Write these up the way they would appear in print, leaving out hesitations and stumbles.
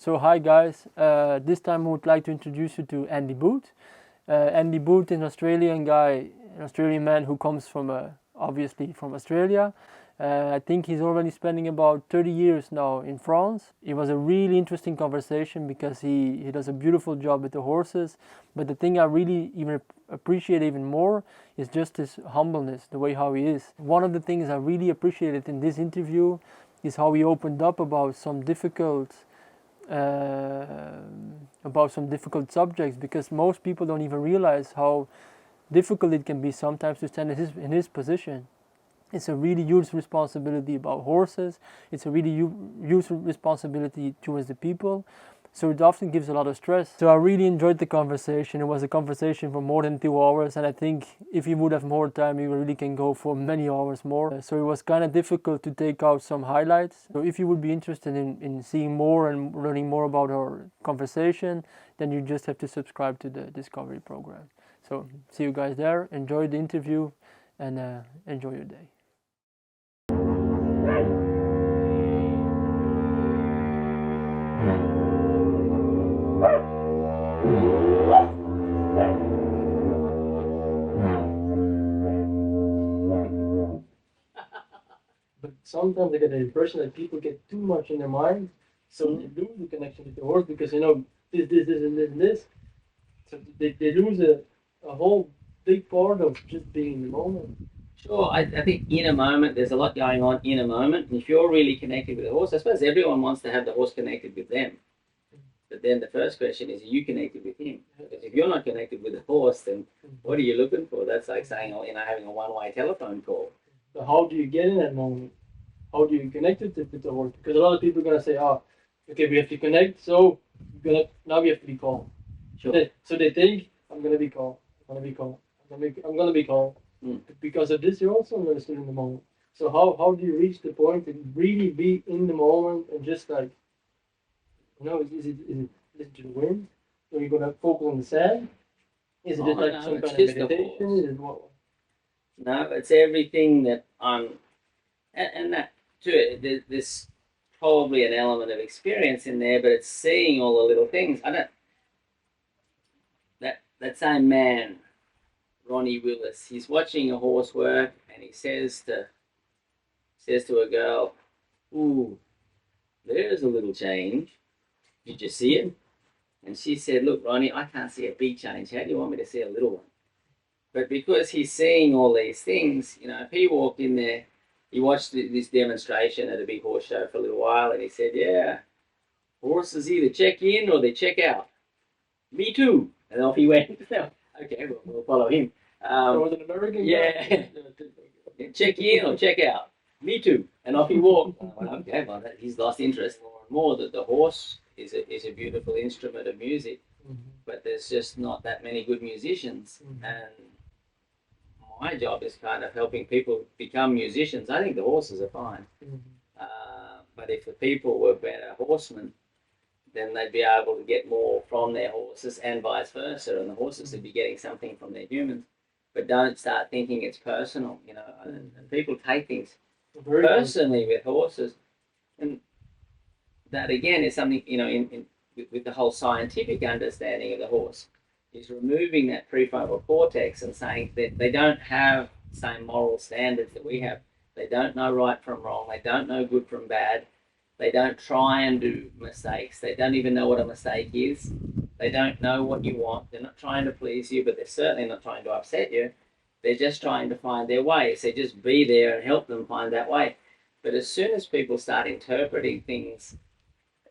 So hi guys, this time I would like to introduce you to Andy Booth. Andy Booth is an Australian guy, an Australian man who comes from obviously from Australia. I think he's already spending about 30 years now in France. It was a really interesting conversation because he does a beautiful job with the horses. But the thing I really even appreciate even more is just his humbleness, the way how he is. One of the things I really appreciated in this interview is how he opened up about some difficult subjects, because most people don't even realize how difficult it can be sometimes to stand in his position. It's a really huge responsibility about horses. It's a really huge responsibility towards the people. So it often gives a lot of stress. So I really enjoyed the conversation. It was a conversation for more than 2 hours, and I think if you would have more time, you really can go for many hours more. So it was kind of difficult to take out some highlights. So if you would be interested in seeing more and learning more about our conversation, then you just have to subscribe to the Discovery program. So see you guys there. Enjoy the interview and enjoy your day. But sometimes I get the impression that people get too much in their mind, so they lose the connection with the horse because this, and this. So they lose a whole big part of just being in the moment. Sure, I think in a moment, there's a lot going on in a moment. And if you're really connected with the horse, I suppose everyone wants to have the horse connected with them. But then the first question is, are you connected with him? Because if you're not connected with the horse, then what are you looking for? That's like saying, having a one-way telephone call. So how do you get in that moment? How do you connect it with the horse? Because a lot of people are going to say, okay, we have to connect, so now we have to be calm. Sure. So they think, I'm going to be calm, I'm going to be calm, I'm going to be calm. Because of this, you're also understood in the moment. So how do you reach the point to really be in the moment and just like, is it to the wind? Are you gonna focus on the sand? Is it just like some kind of meditation? Is it what? No, it's everything that and that too. There's probably an element of experience in there, but it's seeing all the little things. That same man, Ronnie Willis, he's watching a horse work, and he says to a girl, "Ooh, there's a little change. Did you see it?" And she said, "Look, Ronnie, I can't see a big change. How do you want me to see a little one?" But because he's seeing all these things, if he walked in there, he watched this demonstration at a big horse show for a little while, and he said, "Yeah, horses either check in or they check out. Me too." And off he went. Okay, we'll follow him. Was an American guy. Check in or check out. Me too. And off he walked. Okay, well, he's lost interest more and more. That the horse is a beautiful instrument of music, but there's just not that many good musicians. And my job is kind of helping people become musicians. I think the horses are fine, but if the people were better horsemen, then they'd be able to get more from their horses and vice versa, and the horses would be getting something from their humans. But don't start thinking it's personal, and people take things personally with horses, and that again is something, with the whole scientific understanding of the horse, is removing that prefrontal cortex and saying that they don't have the same moral standards that we have. They don't know right from wrong. They don't know good from bad. They don't try and do mistakes. They don't even know what a mistake is. They don't know what you want. They're not trying to please you, but they're certainly not trying to upset you. They're just trying to find their way. So just be there and help them find that way. But as soon as people start interpreting things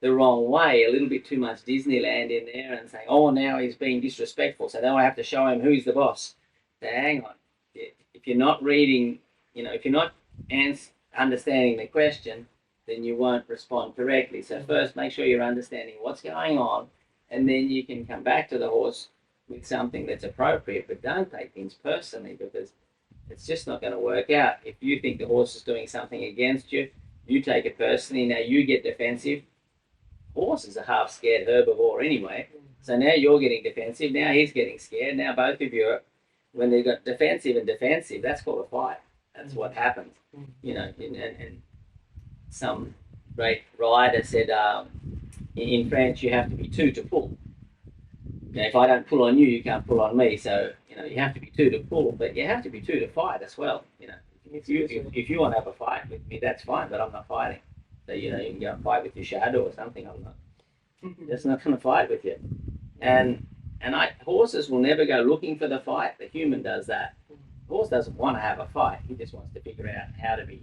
the wrong way, a little bit too much Disneyland in there, and saying, "Oh, now he's being disrespectful, so now I have to show him who's the boss." So hang on. If you're not reading, if you're not understanding the question, then you won't respond correctly. So first, make sure you're understanding what's going on, and then you can come back to the horse with something that's appropriate. But don't take things personally, because it's just not going to work out. If you think the horse is doing something against you, you take it personally. Now you get defensive. Horse is a half-scared herbivore anyway. So now you're getting defensive. Now he's getting scared. Now both of you are, when they've got defensive and defensive, that's called a fight. That's what happens. And some great writer said, In France, you have to be two to pull. If I don't pull on you, you can't pull on me. So you have to be two to pull, but you have to be two to fight as well. If you want to have a fight with me, that's fine, but I'm not fighting. So you can go and fight with your shadow or something. I'm not. Just not going to fight with you. And horses will never go looking for the fight. The human does that. The horse doesn't want to have a fight. He just wants to figure out how to be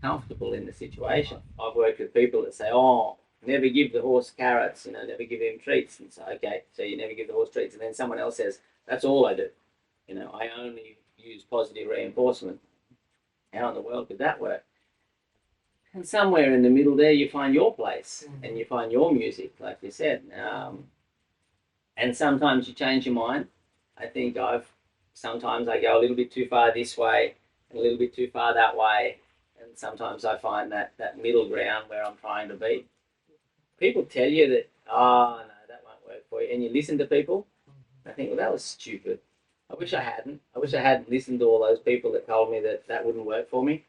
comfortable in the situation. I've worked with people that say, "Oh, never give the horse carrots, never give him treats." And so, okay, so you never give the horse treats. And then someone else says, "That's all I do. I only use positive reinforcement." How in the world could that work? And somewhere in the middle there, you find your place and you find your music, like you said. And sometimes you change your mind. I think sometimes I go a little bit too far this way and a little bit too far that way. And sometimes I find that middle ground where I'm trying to be. People tell you that, oh, no, that won't work for you. And you listen to people. I think, well, that was stupid. I wish I hadn't. I wish I hadn't listened to all those people that told me that wouldn't work for me.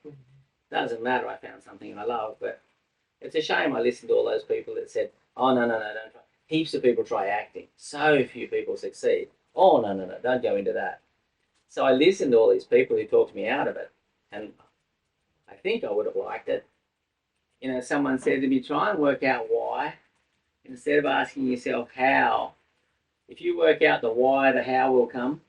Doesn't matter. I found something I love. But it's a shame I listened to all those people that said, oh, no, don't try. Heaps of people try acting. So few people succeed. Oh, no, don't go into that. So I listened to all these people who talked me out of it. And I think I would have liked it. Someone said to me, try and work out why. Instead of asking yourself how, if you work out the why, the how will come.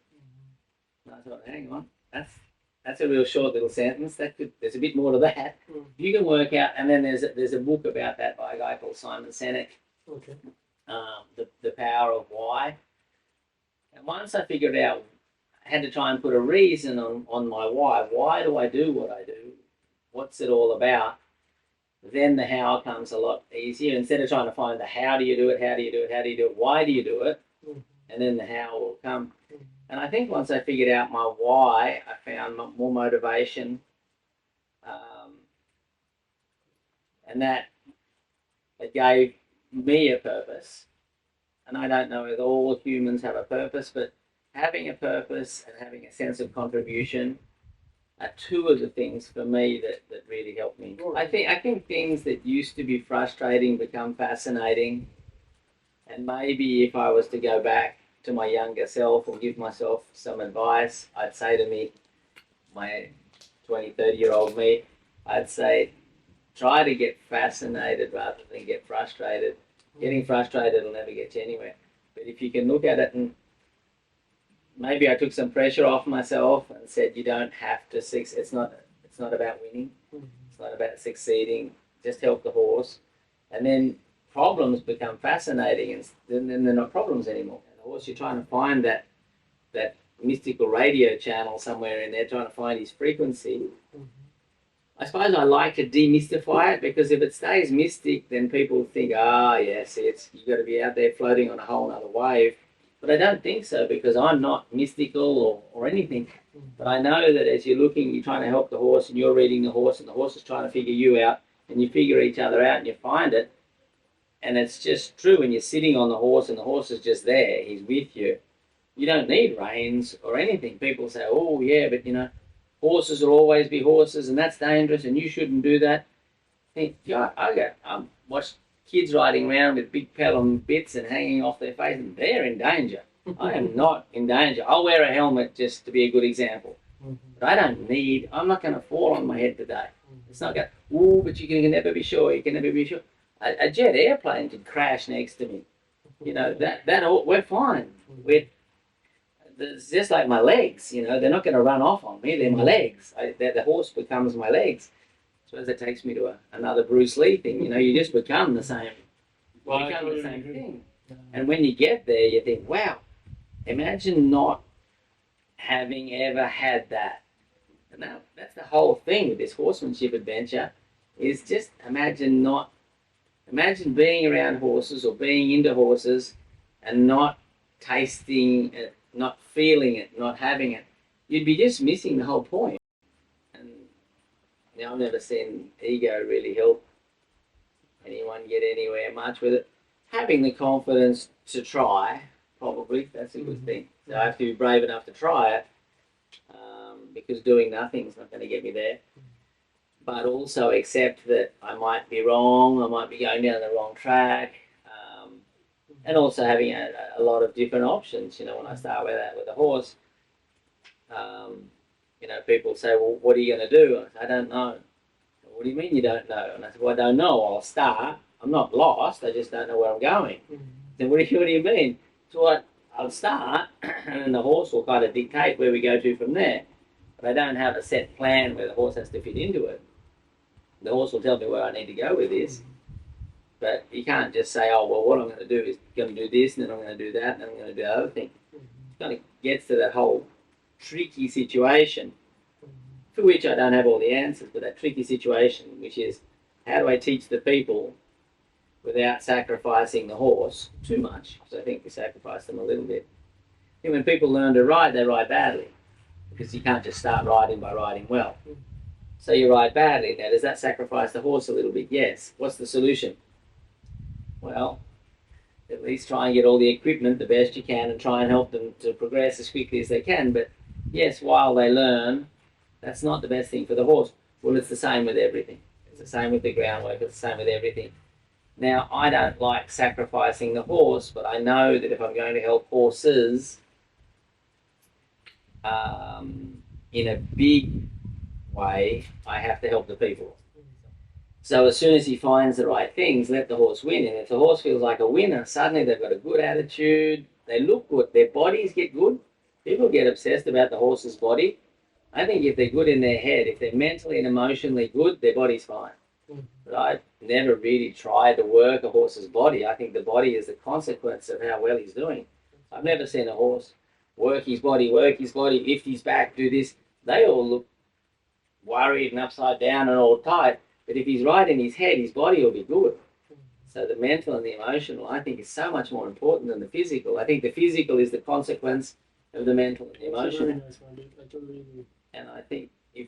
And I thought, hang on, that's a real short little sentence. There's a bit more to that. You can work out, and then there's a book about that by a guy called Simon Sinek. Okay. The power of why. And once I figured out, I had to try and put a reason on my why. Why do I do what I do? What's it all about? Then the how comes a lot easier. Instead of trying to find the how do you do it, why do you do it? And then the how will come. And I think once I figured out my why, I found more motivation. And that it gave me a purpose. And I don't know if all humans have a purpose, but having a purpose and having a sense of contribution are two of the things for me that really helped me. I think things that used to be frustrating become fascinating. And maybe if I was to go back to my younger self or give myself some advice, I'd say to me, my 20, 30-year-old me, I'd say, try to get fascinated rather than get frustrated. Getting frustrated will never get you anywhere. But if you can look at it, and maybe I took some pressure off myself and said, you don't have to succeed. It's not about winning. It's not about succeeding. Just help the horse. And then problems become fascinating, and then they're not problems anymore. And the horse, you're trying to find that mystical radio channel somewhere in there, trying to find his frequency. I suppose I like to demystify it, because if it stays mystic, then people think, yes, you've got to be out there floating on a whole other wave. But I don't think so, because I'm not mystical or anything. But I know that as you're looking, you're trying to help the horse, and you're reading the horse, and the horse is trying to figure you out, and you figure each other out, and you find it. And it's just true when you're sitting on the horse and the horse is just there, he's with you. You don't need reins or anything. People say, oh, yeah, but horses will always be horses, and that's dangerous, and you shouldn't do that. I watch kids riding around with big pedal bits and hanging off their face, and they're in danger. I am not in danger. I'll wear a helmet just to be a good example. But I'm not going to fall on my head today. It's not going, but you can never be sure. You can never be sure. A jet airplane could crash next to me. We're fine. It's just like my legs, they're not going to run off on me. They're my legs. The horse becomes my legs. I suppose that takes me to another Bruce Lee thing. You just become the same. Thing. And when you get there, you think, wow, imagine not having ever had that. And that's the whole thing with this horsemanship adventure, is just imagine being around horses or being into horses and not tasting it, not feeling it, not having it. You'd be just missing the whole point. And I've never seen ego really help anyone get anywhere much with it. Having the confidence to try, probably, that's a good thing. So I have to be brave enough to try it, because doing nothing is not going to get me there. But also accept that I might be wrong, I might be going down the wrong track. and also having a lot of different options. You know, when I start with that with a horse, you know, people say, well, what are you going to do? I say, I don't know. What do you mean you don't know? And I said, well, I don't know. I'll start. I'm not lost. I just don't know where I'm going. Then what do you mean? So what? I'll start, and then the horse will kind of dictate where we go to from there. But I don't have a set plan where the horse has to fit into it. The horse will tell me where I need to go with this. But you can't just say, oh, well, what I'm going to do is going to do this, and then I'm going to do that, and then I'm going to do the other thing. It kind of gets to that whole tricky situation, for which I don't have all the answers, but that tricky situation, which is, how do I teach the people without sacrificing the horse too much? Because I think we sacrifice them a little bit. And when people learn to ride, they ride badly, because you can't just start riding by riding well. So you ride badly. Now, does that sacrifice the horse a little bit? Yes. What's the solution? Well, at least try and get all the equipment the best you can and try and help them to progress as quickly as they can. But yes, while they learn, that's not the best thing for the horse. Well, it's the same with everything. It's the same with the groundwork. It's the same with everything. Now, I don't like sacrificing the horse, but I know that if I'm going to help horses in a big way, I have to help the people. So as soon as he finds the right things, let the horse win. And if the horse feels like a winner, suddenly they've got a good attitude, they look good, their bodies get good. People get obsessed about the horse's body. I think if they're good in their head, if they're mentally and emotionally good, their body's fine. But I've never really tried to work a horse's body. I think the body is the consequence of how well he's doing. I've never seen a horse work his body, lift his back, do this. They all look worried and upside down and all tight. But if he's right in his head, his body will be good. So the mental and the emotional, I think, is so much more important than the physical. I think the physical is the consequence of the mental and the emotional. Very nice one, dude. I totally agree. And I think if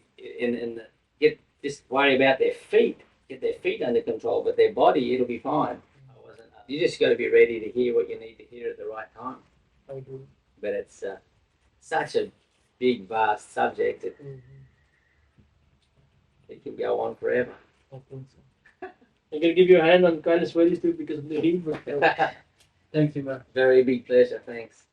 just worry about their feet, get their feet under control, but their body, it'll be fine. You just got to be ready to hear what you need to hear at the right time. I agree. But it's such a big, vast subject. It can go on forever. I think so. I'm gonna give you a hand. I'm kind of sweaty still because of the heat, but thank you, man. Very big pleasure. Thanks.